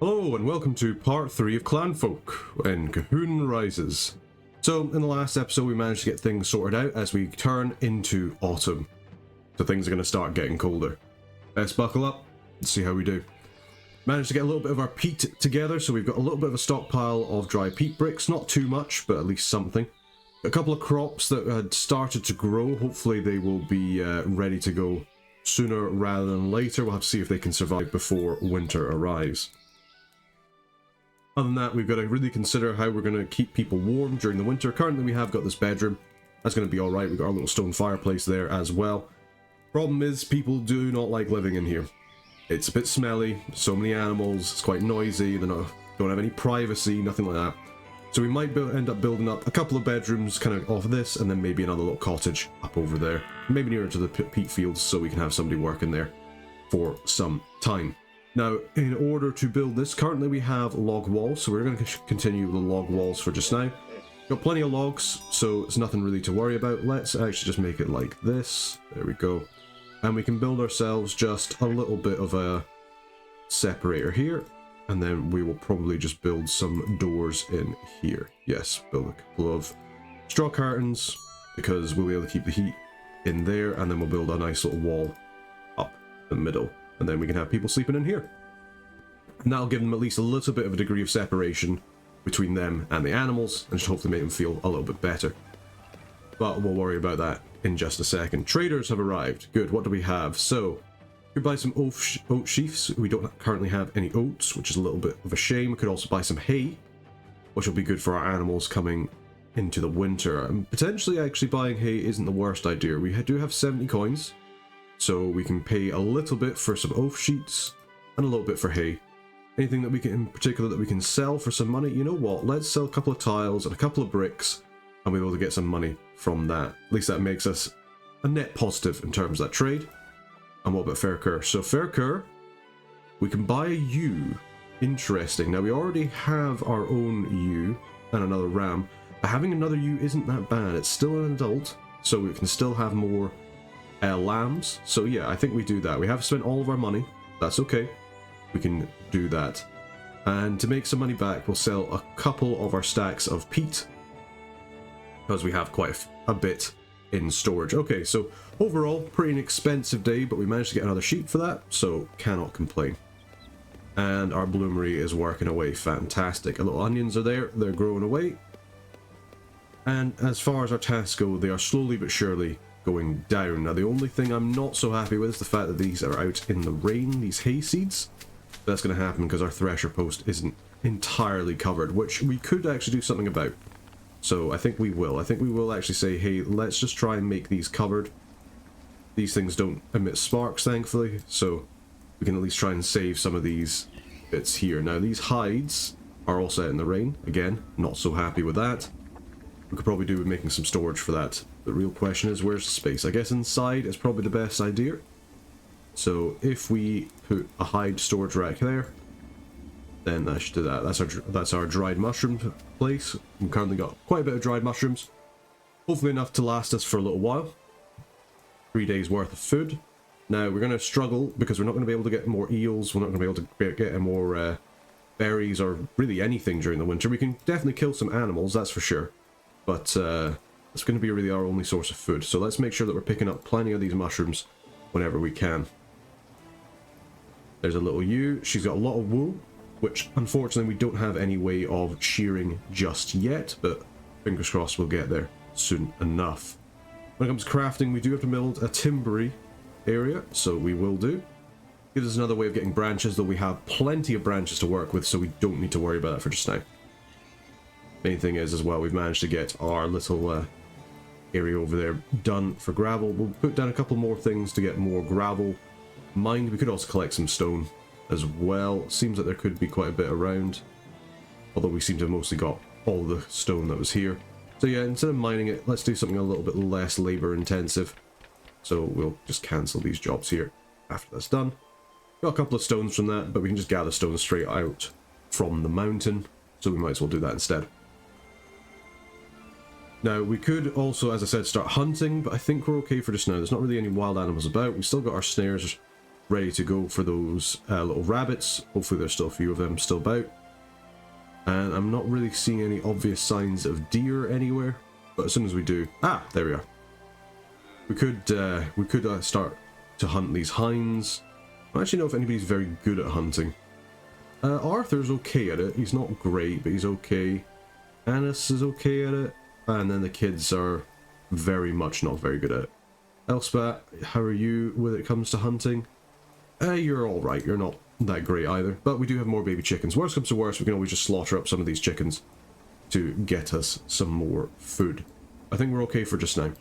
Hello and welcome to part 3 of Clanfolk in Colquhoun Rises. So in the last episode we managed to get things sorted out as we turn into autumn. So things are going to start getting colder. Let's buckle up and see how we do. Managed to get a little bit of our peat together, so we've got a little bit of a stockpile of dry peat bricks, not too much but at least something. A couple of crops that had started to grow, hopefully they will be ready to go sooner rather than later. We'll have to see if they can survive before winter arrives. Other than that, we've got to really consider how we're going to keep people warm during the winter. Currently we have got this bedroom. That's going to be alright. We've got our little stone fireplace there as well. Problem is, people do not like living in here. It's a bit smelly, so many animals, it's quite noisy, they don't have any privacy, nothing like that. So we might end up building up a couple of bedrooms kind of off this, and then maybe another little cottage up over there. Maybe nearer to the peat fields so we can have somebody working there for some time. Now, in order to build this, currently we have log walls, so we're going to continue with the log walls for just now. Got plenty of logs, so it's nothing really to worry about. Let's actually just make it like this. There we go. And we can build ourselves just a little bit of a separator here, and then we will probably just build some doors in here. Yes, build a couple of straw curtains, because we'll be able to keep the heat in there, and then we'll build a nice little wall up the middle. And then we can have people sleeping in here. And that'll give them at least a little bit of a degree of separation between them and the animals, and just hopefully make them feel a little bit better. But we'll worry about that in just a second. Traders have arrived. Good, what do we have? So, we could buy some oat sheaths. We don't currently have any oats, which is a little bit of a shame. We could also buy some hay, which will be good for our animals coming into the winter. And potentially actually buying hay isn't the worst idea. We do have 70 coins. So we can pay a little bit for some oat sheets and a little bit for hay. Anything that we can, in particular, that we can sell for some money, you know what? Let's sell a couple of tiles and a couple of bricks, and we'll be able to get some money from that. At least that makes us a net positive in terms of that trade. And what about fair cur? So fair cur, we can buy a ewe. Interesting. Now we already have our own ewe and another ram, but having another ewe isn't that bad. It's still an adult, so we can still have more lambs. So yeah, I think we do that. We have spent all of our money. That's okay. We can do that. And to make some money back, we'll sell a couple of our stacks of peat, because we have quite a bit in storage. Okay, so overall, pretty inexpensive day, but we managed to get another sheep for that, so cannot complain. And our bloomery is working away fantastic. Our little onions are there, they're growing away. And as far as our tasks go, they are slowly but surely going down. Now the only thing I'm not so happy with is the fact that these are out in the rain, these hay seeds. That's going to happen because our thresher post isn't entirely covered, which we could actually do something about. So I think we will. I think we will actually say, hey, let's just try and make these covered. These things don't emit sparks, thankfully, so we can at least try and save some of these bits here. Now these hides are also out in the rain. Again, not so happy with that. We could probably do with making some storage for that. The real question is, where's the space? I guess inside is probably the best idea. So if we put a hide storage rack there, then that should do that. That's our dried mushroom place. We've currently got quite a bit of dried mushrooms. Hopefully enough to last us for a little while. 3 days worth of food. Now we're going to struggle because we're not going to be able to get more eels. We're not going to be able to get more berries or really anything during the winter. We can definitely kill some animals, that's for sure. But it's going to be really our only source of food. So let's make sure that we're picking up plenty of these mushrooms whenever we can. There's a little ewe. She's got a lot of wool, which unfortunately we don't have any way of shearing just yet, but fingers crossed we'll get there soon enough. When it comes to crafting, we do have to build a timbery area, so we will do. Gives us another way of getting branches, though we have plenty of branches to work with, so we don't need to worry about that for just now. Main thing is as well, we've managed to get our little area over there done for gravel. We'll put down a couple more things to get more gravel mined. We could also collect some stone as well. Seems like there could be quite a bit around, although we seem to have mostly got all the stone that was here. So yeah, instead of mining it, let's do something a little bit less labor intensive. So we'll just cancel these jobs here after that's done. Got a couple of stones from that, but we can just gather stones straight out from the mountain, so we might as well do that instead. Now, we could also, as I said, start hunting, but I think we're okay for just now. There's not really any wild animals about. We've still got our snares ready to go for those little rabbits. Hopefully there's still a few of them still about. And I'm not really seeing any obvious signs of deer anywhere, but as soon as we do... Ah, there we are. We could start to hunt these hinds. I don't actually know if anybody's very good at hunting. Arthur's okay at it. He's not great, but he's okay. Annis is okay at it. And then the kids are very much not very good at it. Elspeth, how are you when it comes to hunting? You're alright. You're not that great either. But we do have more baby chickens. Worst comes to worst, we can always just slaughter up some of these chickens to get us some more food. I think we're okay for just now.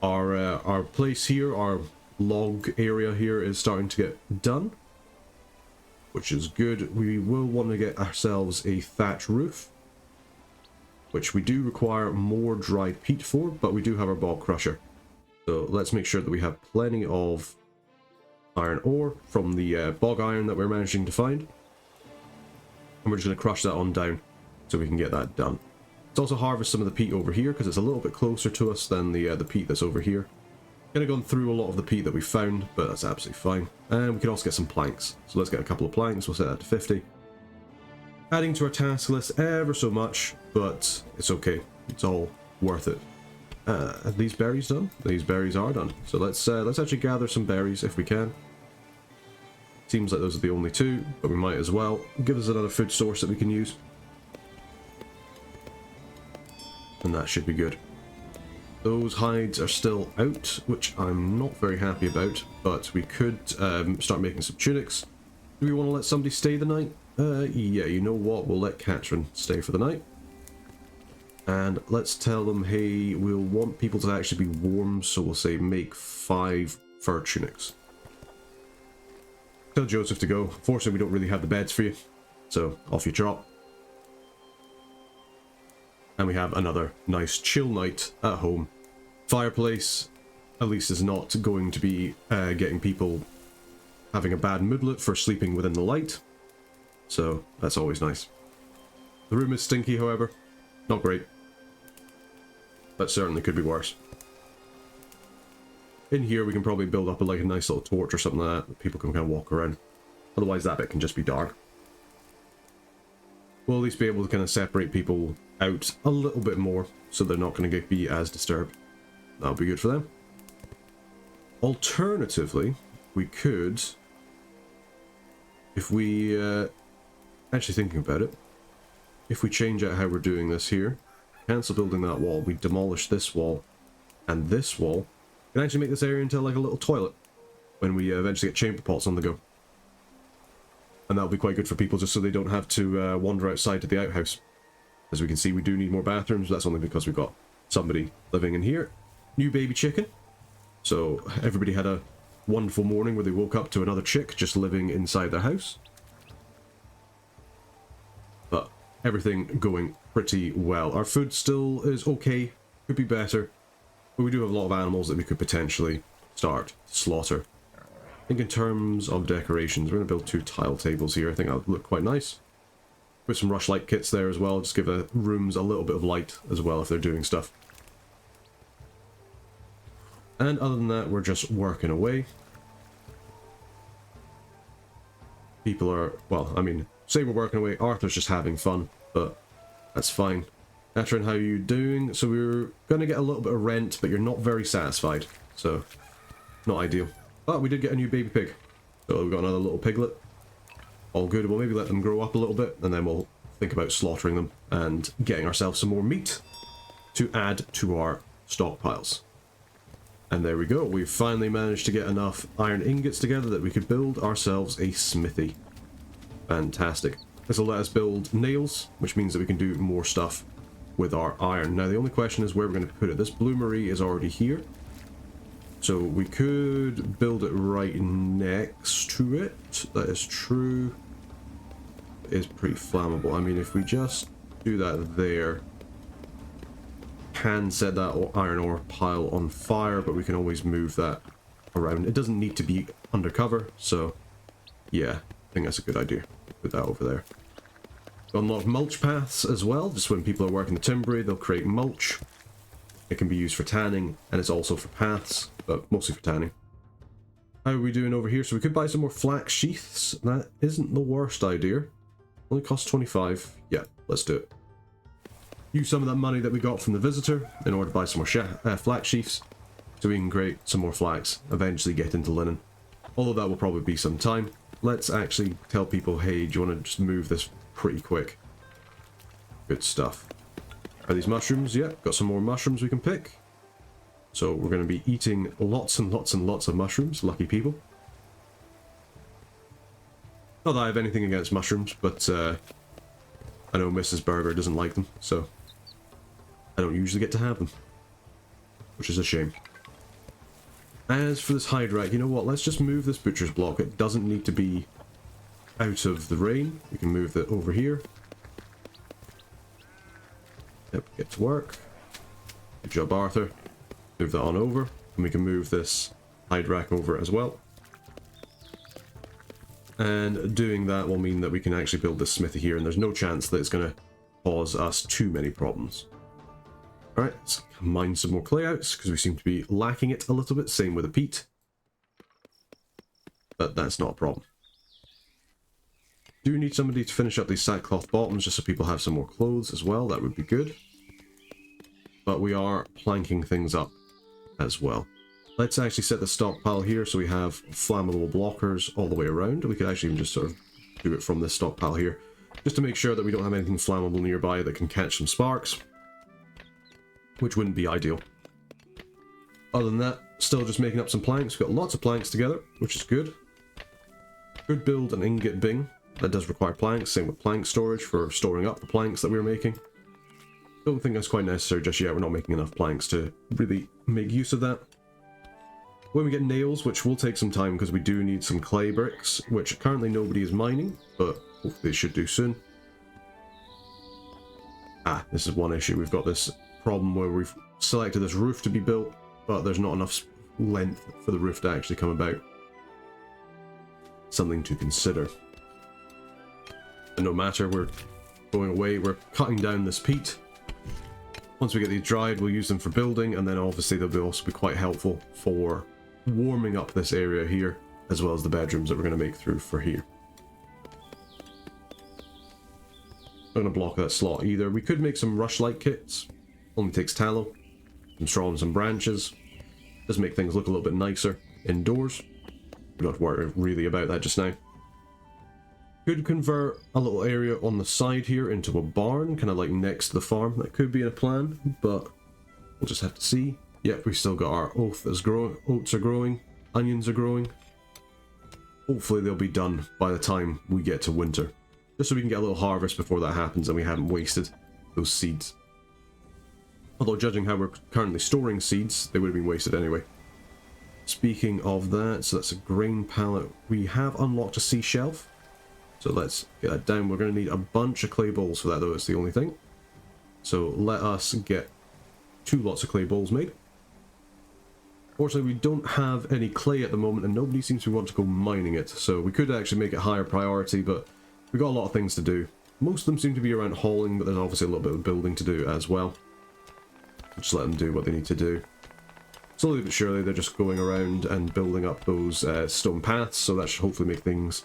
Our place here, our log area here is starting to get done, which is good. We will want to get ourselves a thatch roof, which we do require more dried peat for, but we do have our bog crusher. So let's make sure that we have plenty of iron ore from the bog iron that we're managing to find. And we're just going to crush that on down so we can get that done. Let's also harvest some of the peat over here because it's a little bit closer to us than the peat that's over here. Kind of gone through a lot of the peat that we found, but that's absolutely fine. And we can also get some planks. So let's get a couple of planks. We'll set that to 50. Adding to our task list ever so much, but it's okay. It's all worth it. Are these berries done? These berries are done. So let's actually gather some berries if we can. Seems like those are the only two, but we might as well. Give us another food source that we can use. And that should be good. Those hides are still out, which I'm not very happy about, but we could start making some tunics. Do we want to let somebody stay the night? Yeah, you know what? We'll let Catherine stay for the night. And let's tell them, hey, we'll want people to actually be warm, so we'll say make 5 fur tunics. Tell Joseph to go. Unfortunately, we don't really have the beds for you, so off you trot. And we have another nice chill night at home. Fireplace, at least, is not going to be getting people having a bad moodlet for sleeping within the light. So that's always nice. The room is stinky, however. Not great. But certainly could be worse. In here we can probably build up a nice little torch or something like that people can kind of walk around. Otherwise that bit can just be dark. We'll at least be able to kind of separate people out a little bit more so they're not going to be as disturbed. That'll be good for them. Alternatively, we could, if we actually thinking about it, if we change out how we're doing this here, cancel building that wall, we demolish this wall and this wall, we can actually make this area into like a little toilet when we eventually get chamber pots on the go. And that'll be quite good for people just so they don't have to wander outside to the outhouse. As we can see, we do need more bathrooms, but that's only because we've got somebody living in here. New baby chicken. So everybody had a wonderful morning where they woke up to another chick just living inside their house. But everything going pretty well. Our food still is okay, could be better, but we do have a lot of animals that we could potentially start to slaughter. I think in terms of decorations, we're going to build 2 tile tables here. I think that'll look quite nice. Put some rushlight kits there as well, just give the rooms a little bit of light as well if they're doing stuff. And other than that, we're just working away. People are, well, I mean, say we're working away, Arthur's just having fun, but that's fine. Catherine, how are you doing? So we're going to get a little bit of rent, but you're not very satisfied, so not ideal. But we did get a new baby pig, so we've got another little piglet. All good. We'll maybe let them grow up a little bit, and then we'll think about slaughtering them and getting ourselves some more meat to add to our stockpiles. And there we go. We've finally managed to get enough iron ingots together that we could build ourselves a smithy. Fantastic. This will let us build nails, which means that we can do more stuff with our iron. Now the only question is where we're going to put it. This bloomery is already here, so we could build it right next to it. That is true. It is pretty flammable. I mean, if we just do that there, can set that iron ore pile on fire, but we can always move that around. It doesn't need to be undercover, so yeah, I think that's a good idea. Put that over there. Unlock mulch paths as well, just when people are working the timbery, they'll create mulch. It can be used for tanning, and it's also for paths, but mostly for tanning. How are we doing over here? So we could buy some more flax sheaths. That isn't the worst idea. Only costs 25. Yeah, let's do it. Use some of that money that we got from the visitor in order to buy some more flax sheaths, so we can create some more flax, eventually get into linen. Although that will probably be some time. Let's actually tell people, hey, do you want to just move this pretty quick? Good stuff. Are these mushrooms? Yeah, got some more mushrooms we can pick. So we're going to be eating lots and lots and lots of mushrooms, lucky people. Not that I have anything against mushrooms, but I know Mrs. Burger doesn't like them, so I don't usually get to have them, which is a shame. As for this hide rack, you know what, let's just move this butcher's block. It doesn't need to be out of the rain. We can move that over here. Yep, get to work. Good job, Arthur. Move that on over, and we can move this hide rack over as well. And doing that will mean that we can actually build this smithy here, and there's no chance that it's going to cause us too many problems. Alright, let's mine some more clay outs, because we seem to be lacking it a little bit. Same with the peat. But that's not a problem. Do need somebody to finish up these sackcloth bottoms, just so people have some more clothes as well. That would be good. But we are planking things up as well. Let's actually set the stockpile here so we have flammable blockers all the way around. We could actually even just sort of do it from this stockpile here, just to make sure that we don't have anything flammable nearby that can catch some sparks, which wouldn't be ideal. Other than that, still just making up some planks. We've got lots of planks together, which is good. Could build an ingot bin. That does require planks. Same with plank storage for storing up the planks that we were making. Don't think that's quite necessary just yet. We're not making enough planks to really make use of that. When we get nails, which will take some time because we do need some clay bricks, which currently nobody is mining, but hopefully they should do soon. Ah, this is one issue. We've got this problem where we've selected this roof to be built, but there's not enough length for the roof to actually come about. Something to consider. But no matter, we're going away, we're cutting down this peat. Once we get these dried, we'll use them for building, and then obviously they'll also be quite helpful for warming up this area here, as well as the bedrooms that we're going to make through for here. Not going to block that slot either. We could make some rushlight kits. Only takes tallow, some straw and some branches. Does make things look a little bit nicer indoors. We don't have to worry really about that just now. Could convert a little area on the side here into a barn, kind of like next to the farm. That could be in a plan, but we'll just have to see. Yep, we've still got our oats are growing, onions are growing. Hopefully they'll be done by the time we get to winter. Just so we can get a little harvest before that happens and we haven't wasted those seeds. Although judging how we're currently storing seeds, they would have been wasted anyway. Speaking of that, so that's a grain pallet. We have unlocked a sea shelf. So let's get that down. We're going to need a bunch of clay bowls for that though, it's the only thing. So let us get 2 lots of clay bowls made. Fortunately, we don't have any clay at the moment and nobody seems to want to go mining it. So we could actually make it higher priority, but we've got a lot of things to do. Most of them seem to be around hauling, but there's obviously a little bit of building to do as well. Just let them do what they need to do. Slowly but surely, they're just going around and building up those stone paths, so that should hopefully make things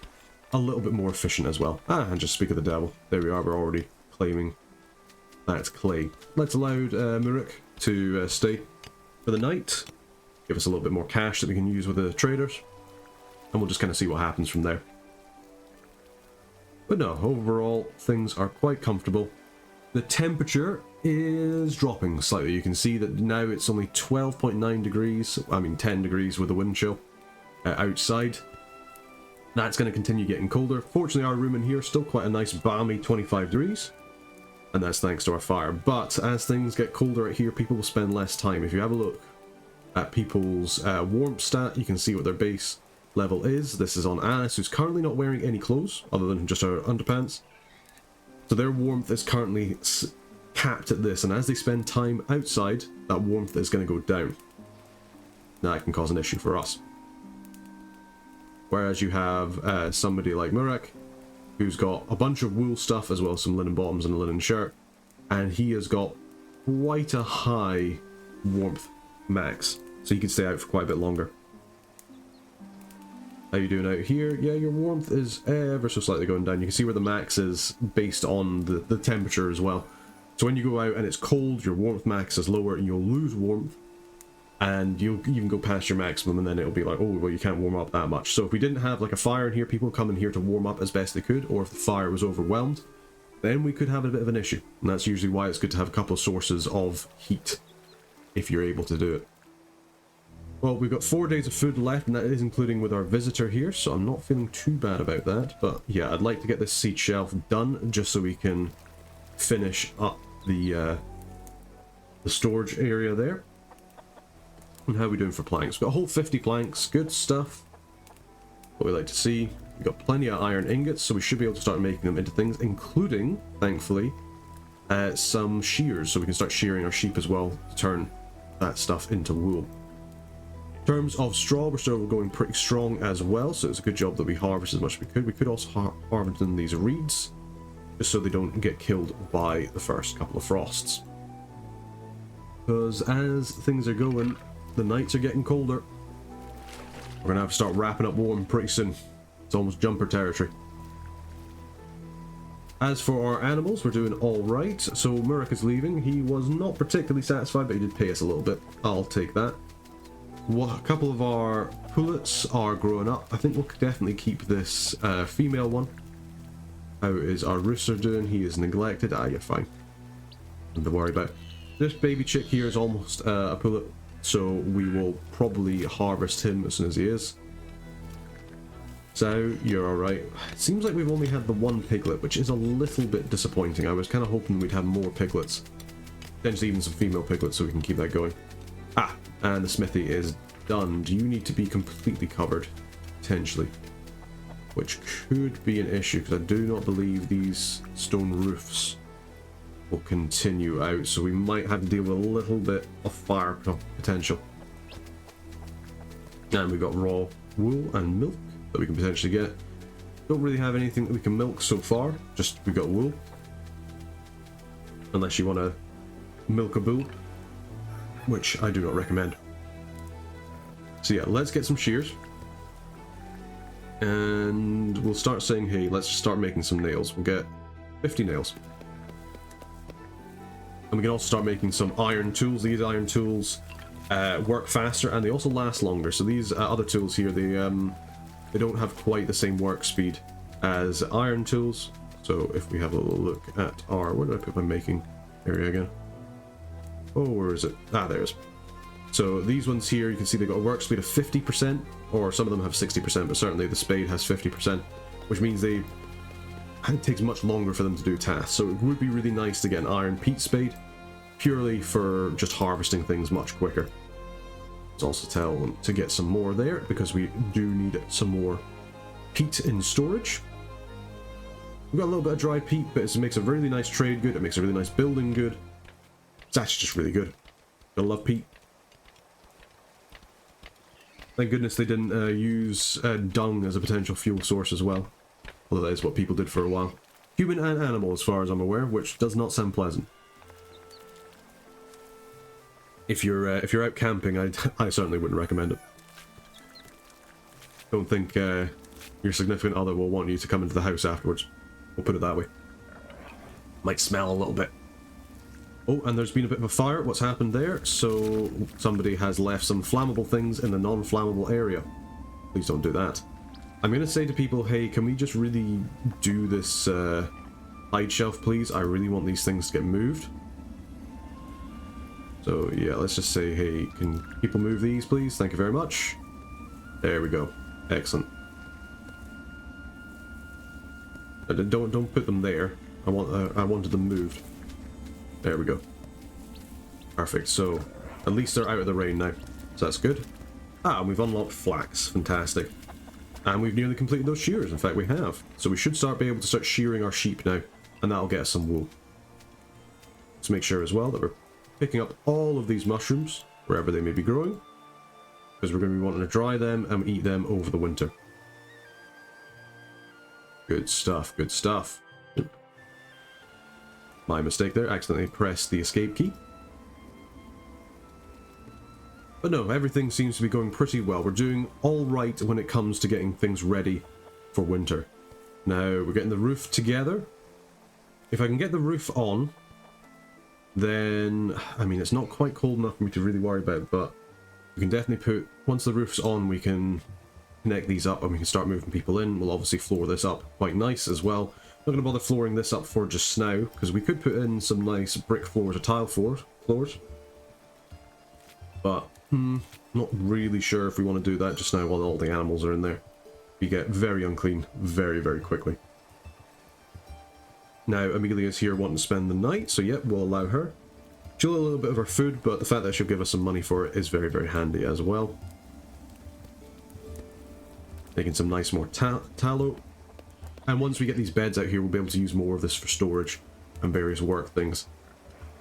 a little bit more efficient as well. Ah, and just speak of the devil. There we are, we're already claiming that clay. Let's allow Muruk to stay for the night. Give us a little bit more cash that we can use with the traders. And we'll just kind of see what happens from there. But no, overall, things are quite comfortable. The temperature is dropping slightly. You can see that now it's only 12.9 degrees. I mean 10 degrees with the wind chill outside. That's going to continue getting colder. Fortunately, our room in here is still quite a nice balmy 25 degrees. And that's thanks to our fire. But as things get colder out here, people will spend less time. If you have a look at people's warmth stat, you can see what their base level is. This is on Alice, who's currently not wearing any clothes other than just her underpants. So their warmth is currently capped at this, and as they spend time outside, that warmth is going to go down. Now that can cause an issue for us. Whereas you have somebody like Murek, who's got a bunch of wool stuff as well as some linen bottoms and a linen shirt, and he has got quite a high warmth max, so he can stay out for quite a bit longer. How you doing out here? Yeah, your warmth is ever so slightly going down. You can see where the max is based on the temperature as well. So when you go out and it's cold, your warmth max is lower and you'll lose warmth. And you'll even go past your maximum and then it'll be like, oh, well, you can't warm up that much. So if we didn't have like a fire in here, people come in here to warm up as best they could, or if the fire was overwhelmed, then we could have a bit of an issue. And that's usually why it's good to have a couple of sources of heat, if you're able to do it. Well, we've got 4 days of food left, and that is including with our visitor here, so I'm not feeling too bad about that. But yeah, I'd like to get this seed shelf done, just so we can finish up the storage area there. And how are we doing for planks? We've got a whole 50 planks, good stuff. What we like to see. We've got plenty of iron ingots, so we should be able to start making them into things, including, thankfully, some shears, so we can start shearing our sheep as well to turn that stuff into wool. In terms of straw, we're still going pretty strong as well, so it's a good job that we harvest as much as we could. We could also harvest in these reeds, just so they don't get killed by the first couple of frosts. Because as things are going, the nights are getting colder. We're going to have to start wrapping up warm pretty soon. It's almost jumper territory. As for our animals, we're doing alright. So Murik is leaving. He was not particularly satisfied, but he did pay us a little bit. I'll take that. A couple of our pullets are growing up. I think we'll definitely keep this female one. How is our rooster doing? He is neglected. Ah, yeah, fine. Nothing to worry about. This baby chick here is almost a pullet, so we will probably harvest him as soon as he is. So, you're alright. It seems like we've only had the one piglet, which is a little bit disappointing. I was kind of hoping we'd have more piglets. Potentially even some female piglets so we can keep that going. Ah, and the smithy is done. Do you need to be completely covered? Potentially. Which could be an issue, because I do not believe these stone roofs will continue out, so we might have to deal with a little bit of fire potential. And we've got raw wool and milk that we can potentially get. Don't really have anything that we can milk so far, just we've got wool. Unless you want to milk a bull, which I do not recommend. So yeah, let's get some shears. And we'll start saying, hey, let's start making some nails. We'll get 50 nails. And we can also start making some iron tools. These iron tools work faster and they also last longer. So these other tools here, they don't have quite the same work speed as iron tools. So if we have a little look at our, where did I put my making area again? Oh, where is it? Ah, there's. So these ones here, you can see they've got a work speed of 50%, or some of them have 60%, but certainly the spade has 50%, which means it takes much longer for them to do tasks. So it would be really nice to get an iron peat spade, purely for just harvesting things much quicker. Let's also tell them to get some more there, because we do need some more peat in storage. We've got a little bit of dry peat, but it makes a really nice trade good, it makes a really nice building good. It's actually just really good. I love peat. Thank goodness they didn't use dung as a potential fuel source as well. Although that is what people did for a while. Human and animal, as far as I'm aware, which does not sound pleasant. If you're out camping, I certainly wouldn't recommend it. Don't think your significant other will want you to come into the house afterwards. We'll put it that way. Might smell a little bit. Oh, and there's been a bit of a fire. What's happened there? So somebody has left some flammable things in the non-flammable area. Please don't do that. I'm going to say to people, hey, can we just really do this hide shelf, please? I really want these things to get moved. So yeah, let's just say, hey, can people move these, please? Thank you very much. There we go. Excellent. Don't put them there. I wanted them moved. There we go. Perfect. So at least they're out of the rain now. So that's good. Ah, and we've unlocked flax. Fantastic. And we've nearly completed those shears. In fact, we have. So we should be able to start shearing our sheep now, and that'll get us some wool. Let's make sure as well that we're picking up all of these mushrooms wherever they may be growing, because we're going to be wanting to dry them and eat them over the winter. Good stuff. Good stuff. My mistake there, accidentally pressed the escape key. But no, everything seems to be going pretty well. We're doing all right when it comes to getting things ready for winter. Now, we're getting the roof together. If I can get the roof on, then, I mean, it's not quite cold enough for me to really worry about, but we can definitely put, once the roof's on, we can connect these up and we can start moving people in. We'll obviously floor this up quite nice as well. Not going to bother flooring this up for just now, because we could put in some nice brick floors or tile floors. But, not really sure if we want to do that just now while all the animals are in there. We get very unclean very, very quickly. Now, Amelia's here wanting to spend the night, so yep, we'll allow her. She'll a little bit of her food, but the fact that she'll give us some money for it is very, very handy as well. Making some nice more tallow. And once we get these beds out here, we'll be able to use more of this for storage and various work things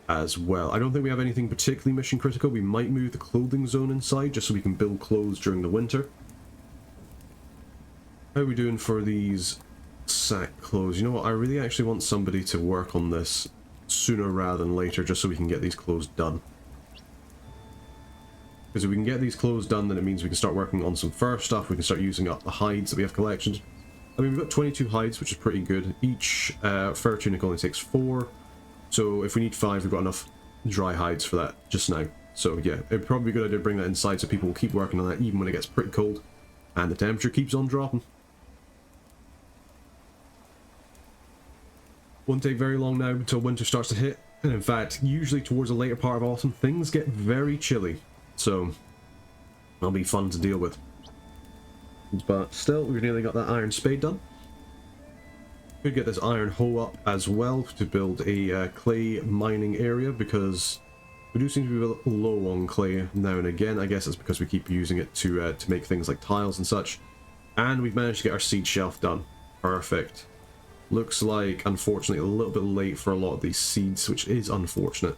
as well. I don't think we have anything particularly mission critical. We might move the clothing zone inside just so we can build clothes during the winter. How are we doing for these sack clothes? You know what, I really actually want somebody to work on this sooner rather than later, just so we can get these clothes done. Because if we can get these clothes done, then it means we can start working on some fur stuff. We can start using up the hides that we have collections. I mean, we've got 22 hides, which is pretty good. Each fur tunic only takes 4. So if we need 5, we've got enough dry hides for that just now. So yeah, it'd probably be a good idea to bring that inside so people will keep working on that even when it gets pretty cold and the temperature keeps on dropping. Won't take very long now until winter starts to hit. And in fact, usually towards the later part of autumn, things get very chilly. So that'll be fun to deal with. But still, we've nearly got that iron spade done. Could get this iron hoe up as well to build a clay mining area, because we do seem to be a little low on clay now and again. I guess it's because we keep using it to make things like tiles and such. And we've managed to get our seed shelf done. Perfect. Looks like, unfortunately, a little bit late for a lot of these seeds, which is unfortunate.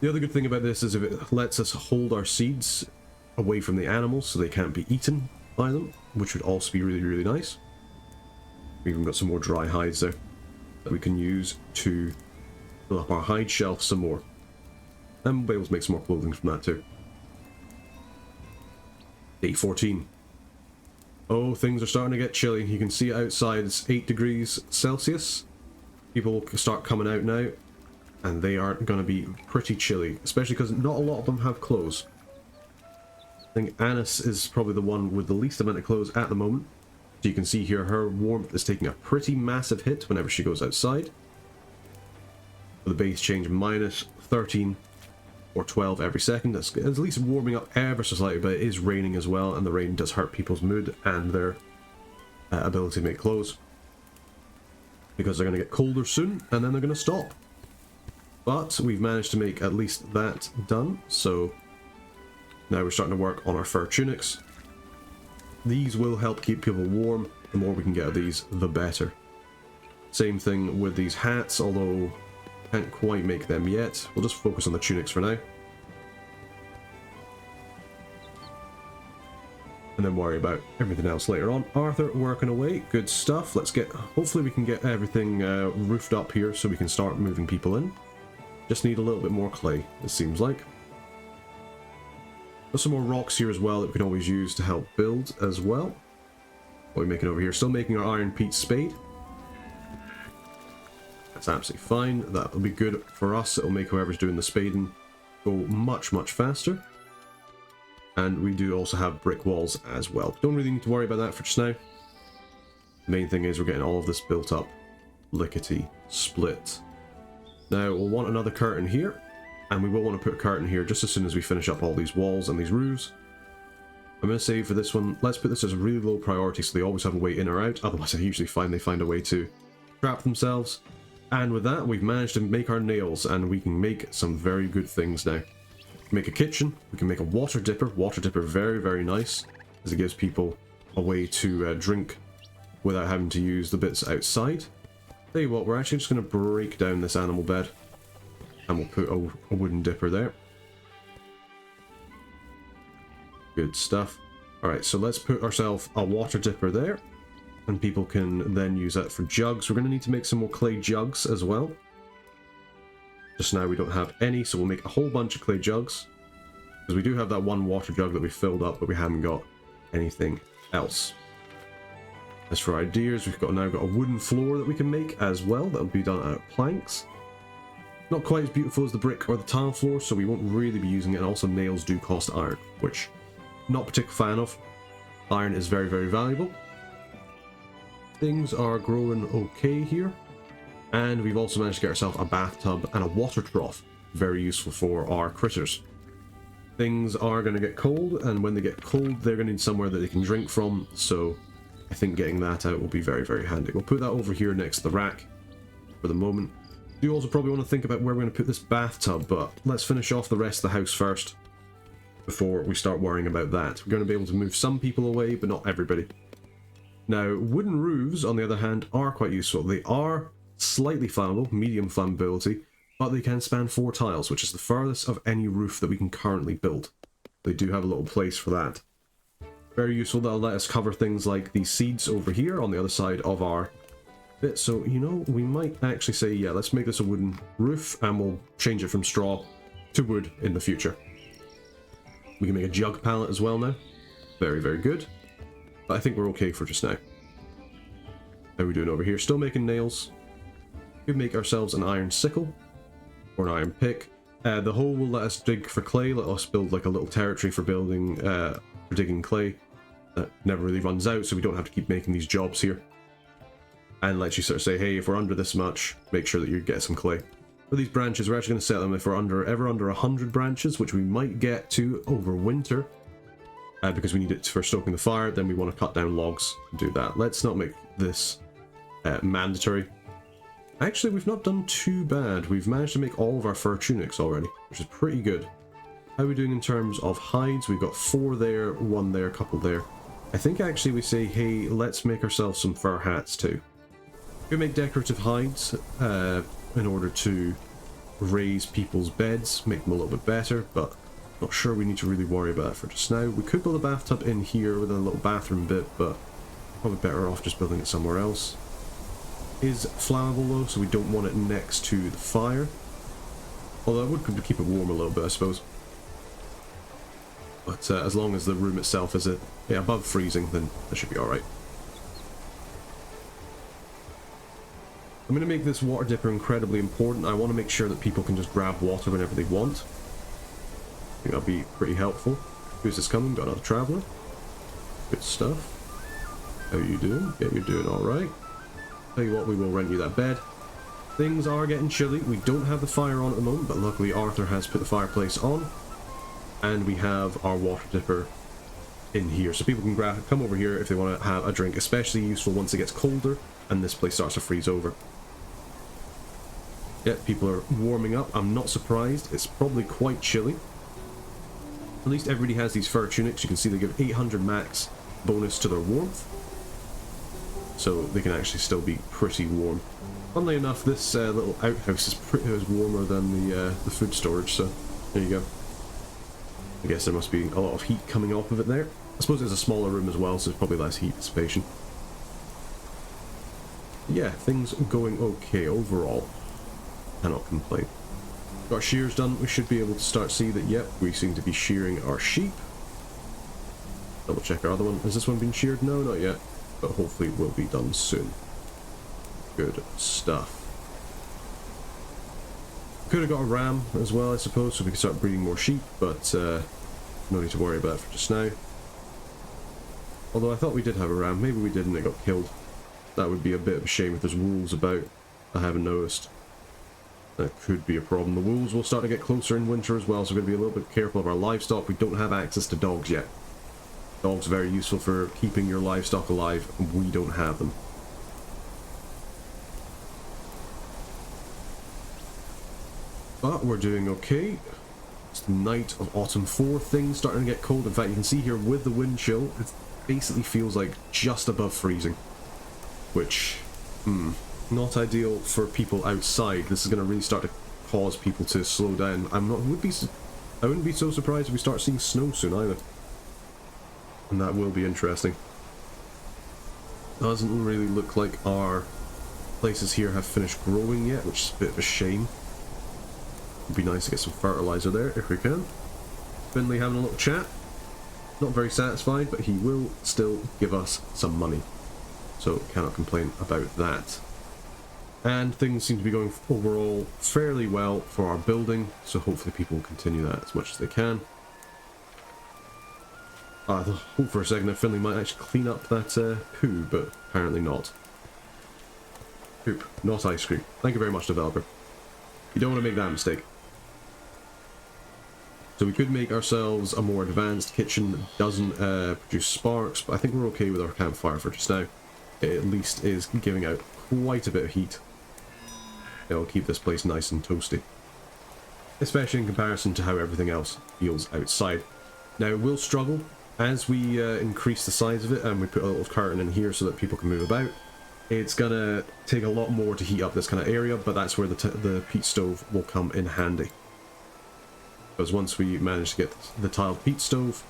The other good thing about this is if it lets us hold our seeds away from the animals so they can't be eaten by them, which would also be really, really nice. We've even got some more dry hides there that we can use to fill up our hide shelf some more. And we'll be able to make some more clothing from that too. Day 14. Oh, things are starting to get chilly. You can see outside it's 8 degrees Celsius. People will start coming out now, and they are going to be pretty chilly, especially because not a lot of them have clothes. I think Anis is probably the one with the least amount of clothes at the moment. So you can see here her warmth is taking a pretty massive hit whenever she goes outside. The base change minus 13 or 12 every second. That's at least warming up ever so slightly, but it is raining as well, and the rain does hurt people's mood and their ability to make clothes. Because they're going to get colder soon, and then they're going to stop. But we've managed to make at least that done, so now we're starting to work on our fur tunics. These will help keep people warm. The more we can get of these, the better. Same thing with these hats, although can't quite make them yet. We'll just focus on the tunics for now. And then worry about everything else later on. Arthur working away, good stuff. Let's get, hopefully we can get everything roofed up here so we can start moving people in. Just need a little bit more clay, it seems like. There's some more rocks here as well that we can always use to help build as well. What are we making over here? Still making our iron peat spade. That's absolutely fine. That'll be good for us. It'll make whoever's doing the spading go much, much faster. And we do also have brick walls as well. Don't really need to worry about that for just now. The main thing is we're getting all of this built up. Lickety split. Now we'll want another curtain here. And we will want to put a curtain here just as soon as we finish up all these walls and these roofs. I'm going to say for this one, let's put this as a really low priority so they always have a way in or out. Otherwise I usually find they find a way to trap themselves. And with that, we've managed to make our nails, and we can make some very good things now. Make a kitchen, we can make a water dipper. Water dipper, very, very nice, as it gives people a way to drink without having to use the bits outside. Tell you what, we're actually just going to break down this animal bed, and we'll put a wooden dipper there. Good stuff. Alright, so let's put ourselves a water dipper there. And people can then use that for jugs. We're going to need to make some more clay jugs as well. Just now we don't have any, so we'll make a whole bunch of clay jugs. Because we do have that one water jug that we filled up, but we haven't got anything else. As for ideas, we've now got a wooden floor that we can make as well. That'll be done out of planks. Not quite as beautiful as the brick or the tile floor, so we won't really be using it. And also nails do cost iron, which I'm not a particular fan of. Iron is very, very valuable. Things are growing okay here. And we've also managed to get ourselves a bathtub and a water trough. Very useful for our critters. Things are going to get cold, and when they get cold, they're going to need somewhere that they can drink from, so I think getting that out will be very, very handy. We'll put that over here next to the rack for the moment. You also probably want to think about where we're going to put this bathtub, but let's finish off the rest of the house first before we start worrying about that. We're going to be able to move some people away, but not everybody. Now, wooden roofs, on the other hand, are quite useful. They are slightly flammable, medium flammability, but they can span 4 tiles, which is the furthest of any roof that we can currently build. They do have a little place for that. Very useful. That'll let us cover things like these seeds over here on the other side of our bit. So, you know, we might actually say, yeah, let's make this a wooden roof, and we'll change it from straw to wood in the future. We can make a jug pallet as well now. Very, very good. But I think we're okay for just now. How are we doing over here? Still making nails. We could make ourselves an iron sickle. Or an iron pick. The hole will let us dig for clay, let us build like a little territory for building, for digging clay. That never really runs out, so we don't have to keep making these jobs here. And lets you sort of say, hey, if we're under this much, make sure that you get some clay. For these branches, we're actually going to set them if we're ever under 100 branches, which we might get to over winter. Because we need it for stoking the fire, then we want to cut down logs and do that. Let's not make this mandatory. Actually, we've not done too bad. We've managed to make all of our fur tunics already, which is pretty good. How are we doing in terms of hides? We've got 4 there, 1 there, a couple there. I think actually we say, hey, let's make ourselves some fur hats too. We make decorative hides in order to raise people's beds, make them a little bit better, but not sure we need to really worry about it for just now. We could build a bathtub in here with a little bathroom bit, but probably better off just building it somewhere else. Is flammable though, so we don't want it next to the fire. Although I would keep it warm a little bit, I suppose. But as long as the room itself is above freezing, then that should be alright. I'm going to make this water dipper incredibly important. I want to make sure that people can just grab water whenever they want. I think that'll be pretty helpful. Who's this coming? Got another traveller. Good stuff. How are you doing? Yeah, you're doing alright. Tell you what, we will rent you that bed. Things are getting chilly. We don't have the fire on at the moment, but luckily Arthur has put the fireplace on. And we have our water dipper in here. So people can come over here if they want to have a drink, especially useful once it gets colder and this place starts to freeze over. Yeah, people are warming up. I'm not surprised. It's probably quite chilly. At least everybody has these fur tunics. You can see they give 800 max bonus to their warmth. So they can actually still be pretty warm. Funnily enough, this little outhouse is warmer than the food storage, so there you go. I guess there must be a lot of heat coming off of it there. I suppose it's a smaller room as well, so there's probably less heat dissipation. Yeah, things going okay overall. Cannot complain. Got our shears done. We should be able to start see that, yep, we seem to be shearing our sheep. Double check our other one. Has this one been sheared? No, not yet. But hopefully it will be done soon. Good stuff. Could have got a ram as well, I suppose, so we can start breeding more sheep, but no need to worry about it for just now. Although I thought we did have a ram. Maybe we didn't, it got killed. That would be a bit of a shame if there's wolves about. I haven't noticed. That could be a problem. The wolves will start to get closer in winter as well, so we're going to be a little bit careful of our livestock. We don't have access to dogs yet. Dogs are very useful for keeping your livestock alive, and we don't have them. But we're doing okay. It's the night of autumn 4. Things starting to get cold. In fact, you can see here with the wind chill, it basically feels like just above freezing. Which, not ideal for people outside. This is going to really start to cause people to slow down. I wouldn't be so surprised if we start seeing snow soon either. And that will be interesting. Doesn't really look like our places here have finished growing yet, which is a bit of a shame. It'd be nice to get some fertilizer there if we can. Finley having a little chat. Not very satisfied, but he will still give us some money. So cannot complain about that. And things seem to be going overall fairly well for our building, so hopefully people will continue that as much as they can. I hope for a second that Finley might actually clean up that poo, but apparently not. Poop, not ice cream. Thank you very much, developer. You don't want to make that mistake. So we could make ourselves a more advanced kitchen that doesn't produce sparks, but I think we're okay with our campfire for just now. It at least is giving out quite a bit of heat. It'll keep this place nice and toasty. Especially in comparison to how everything else feels outside. Now it will struggle as we increase the size of it and we put a little curtain in here so that people can move about. It's gonna take a lot more to heat up this kind of area, but that's where the peat stove will come in handy. Because once we manage to get the tiled peat stove,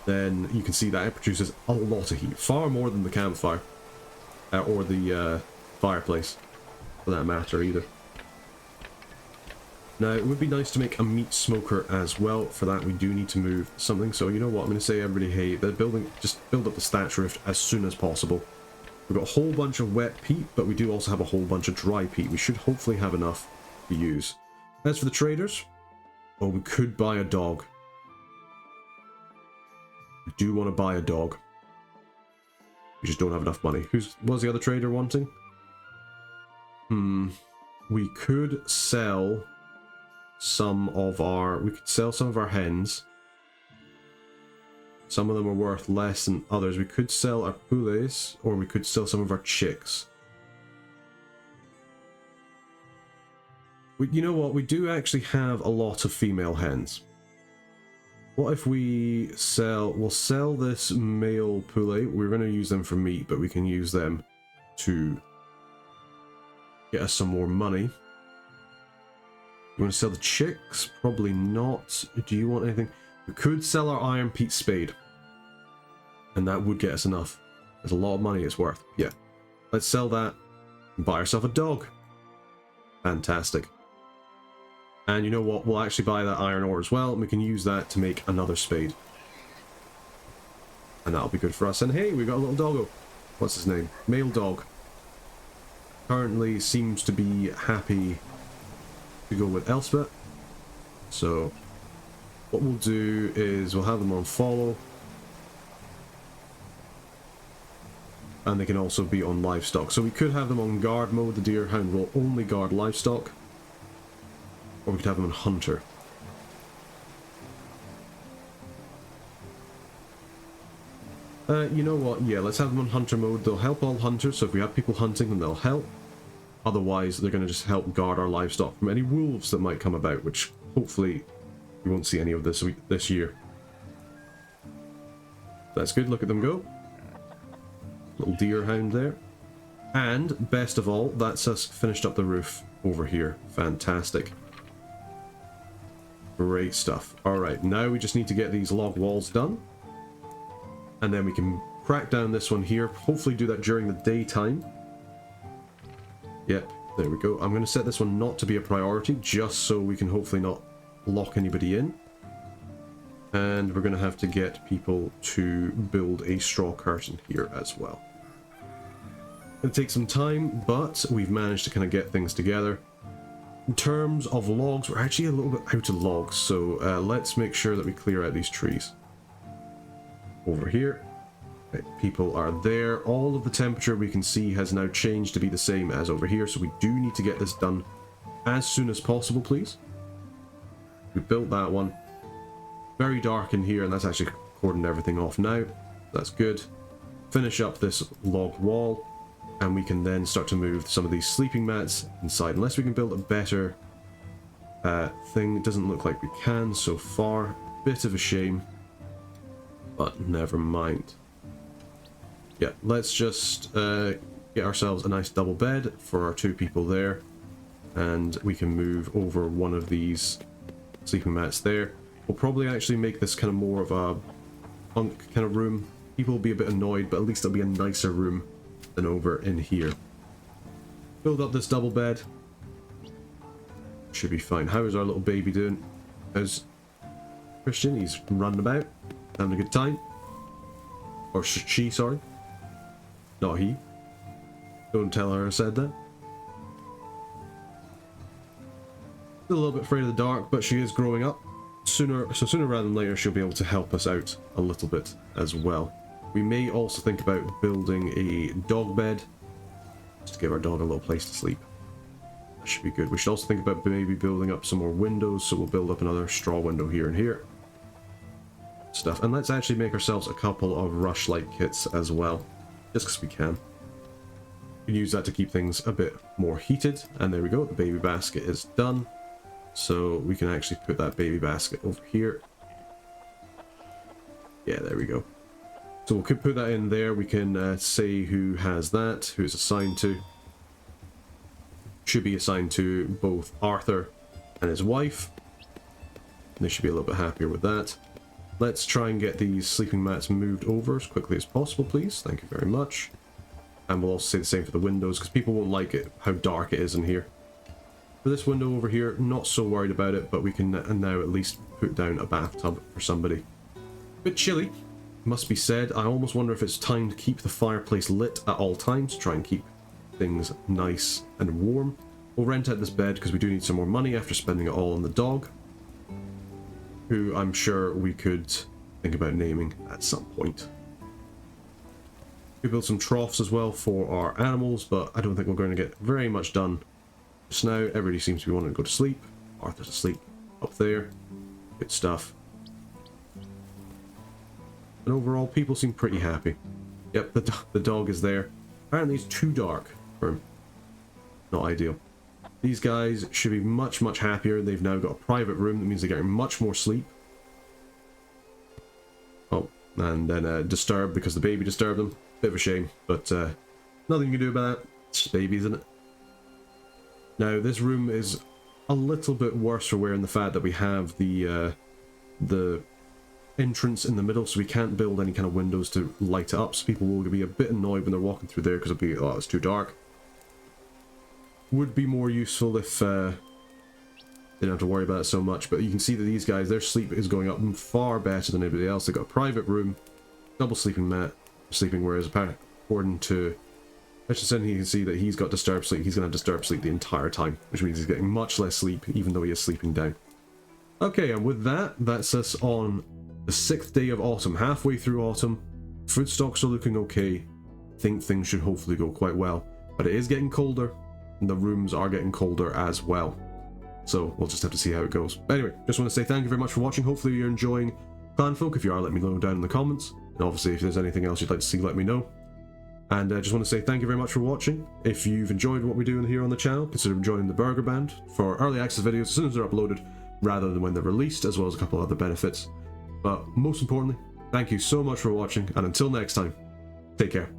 then you can see that it produces a lot of heat. Far more than the campfire. Or the fireplace, for that matter, either. Now, it would be nice to make a meat smoker as well. For that, we do need to move something. So, you know what? I'm going to say, everybody, hey, the building, just build up the thatch roof as soon as possible. We've got a whole bunch of wet peat, but we do also have a whole bunch of dry peat. We should hopefully have enough to use. As for the traders, oh, we could buy a dog. We do want to buy a dog. We just don't have enough money. Was the other trader wanting? We could sell some of our... We could sell some of our hens. Some of them are worth less than others. We could sell our poulets, or we could sell some of our chicks. You know what? We do actually have a lot of female hens. What if we sell... We'll sell this male poulet. We're going to use them for meat, but we can use them to get us some more money. You want to sell the chicks? Probably not. Do you want anything? We could sell our iron peat spade. And that would get us enough. There's a lot of money it's worth. Yeah. Let's sell that and buy ourselves a dog. Fantastic. And you know what? We'll actually buy that iron ore as well, and we can use that to make another spade. And that'll be good for us. And hey, we got a little doggo. What's his name? Male dog. Currently seems to be happy to go with Elspeth. So what we'll do is we'll have them on follow. And they can also be on livestock. So we could have them on guard mode. The deer hound will only guard livestock. Or we could have them on hunter. You know what? Yeah, let's have them on hunter mode. They'll help all hunters, so if we have people hunting, then they'll help. Otherwise, they're going to just help guard our livestock from any wolves that might come about, which hopefully we won't see any of this year. That's good. Look at them go. Little deer hound there. And, best of all, that's us finished up the roof over here. Fantastic. Great stuff. Alright, now we just need to get these log walls done. And then we can crack down this one here. Hopefully do that during the daytime. Yep, there we go. I'm going to set this one not to be a priority, just so we can hopefully not lock anybody in. And we're going to have to get people to build a straw curtain here as well. It'll take some time, but we've managed to kind of get things together. In terms of logs, we're actually a little bit out of logs, so let's make sure that we clear out these trees. Over here. Right, people are there. All of the temperature we can see has now changed to be the same as over here, so we do need to get this done as soon as possible, please. We built that one. Very dark in here, and that's actually cordoned everything off now. That's good. Finish up this log wall, and we can then start to move some of these sleeping mats inside. Unless we can build a better thing. It doesn't look like we can so far. Bit of a shame. But never mind. Yeah, let's just get ourselves a nice double bed for our two people there. And we can move over one of these sleeping mats there. We'll probably actually make this kind of more of a bunk kind of room. People will be a bit annoyed, but at least it'll be a nicer room than over in here. Build up this double bed. Should be fine. How is our little baby doing? Christian, he's running about, having a good time. Or she, sorry. Not he. Don't tell her I said that. Still a little bit afraid of the dark, but she is growing up. Sooner rather than later, she'll be able to help us out a little bit as well. We may also think about building a dog bed, just to give our dog a little place to sleep. That should be good. We should also think about maybe building up some more windows, so we'll build up another straw window here and here. Stuff. And let's actually make ourselves a couple of rushlight kits as well, just because we can. We can use that to keep things a bit more heated. And there we go, the baby basket is done. So we can actually put that baby basket over here. Yeah, there we go. So we'll put that in there. We can say who has that, who it's assigned to. Should be assigned to both Arthur and his wife. And they should be a little bit happier with that. Let's try and get these sleeping mats moved over as quickly as possible, please. Thank you very much. And we'll also say the same for the windows, because people won't like it, how dark it is in here. For this window over here, not so worried about it, but we can now at least put down a bathtub for somebody. Bit chilly, must be said. I almost wonder if it's time to keep the fireplace lit at all times, to try and keep things nice and warm. We'll rent out this bed because we do need some more money after spending it all on the dog, who I'm sure we could think about naming at some point. We built some troughs as well for our animals, but I don't think we're going to get very much done just now. Everybody seems to be wanting to go to sleep. Arthur's asleep up there. Good stuff. And overall, people seem pretty happy. Yep, the dog is there. Apparently it's too dark for him. Not ideal. These guys should be much, much happier. They've now got a private room. That means they're getting much more sleep. Oh, and then disturbed because the baby disturbed them. Bit of a shame, but nothing you can do about that. It's just baby, isn't it? Now, this room is a little bit worse for wear in the fact that we have the entrance in the middle, so we can't build any kind of windows to light it up, so people will be a bit annoyed when they're walking through there because it'll be, oh, it's too dark. Would be more useful if they don't have to worry about it so much, but you can see that these guys, their sleep is going up far better than anybody else. They've got a private room, double sleeping mat, sleeping, whereas according to Hutchinson, you can see that he's got disturbed sleep. He's going to have disturbed sleep the entire time, which means he's getting much less sleep, even though he is sleeping down. Okay, and with that, that's us on the 6th day of autumn, halfway through autumn. Food stocks are looking okay. I think things should hopefully go quite well, but it is getting colder, and the rooms are getting colder as well. So we'll just have to see how it goes. But anyway, just want to say thank you very much for watching. Hopefully you're enjoying Clanfolk. If you are, let me know down in the comments. And obviously, if there's anything else you'd like to see, let me know. And I just want to say thank you very much for watching. If you've enjoyed what we're doing here on the channel, consider joining the Burger Band for early access videos as soon as they're uploaded, rather than when they're released, as well as a couple of other benefits. But most importantly, thank you so much for watching, and until next time, take care.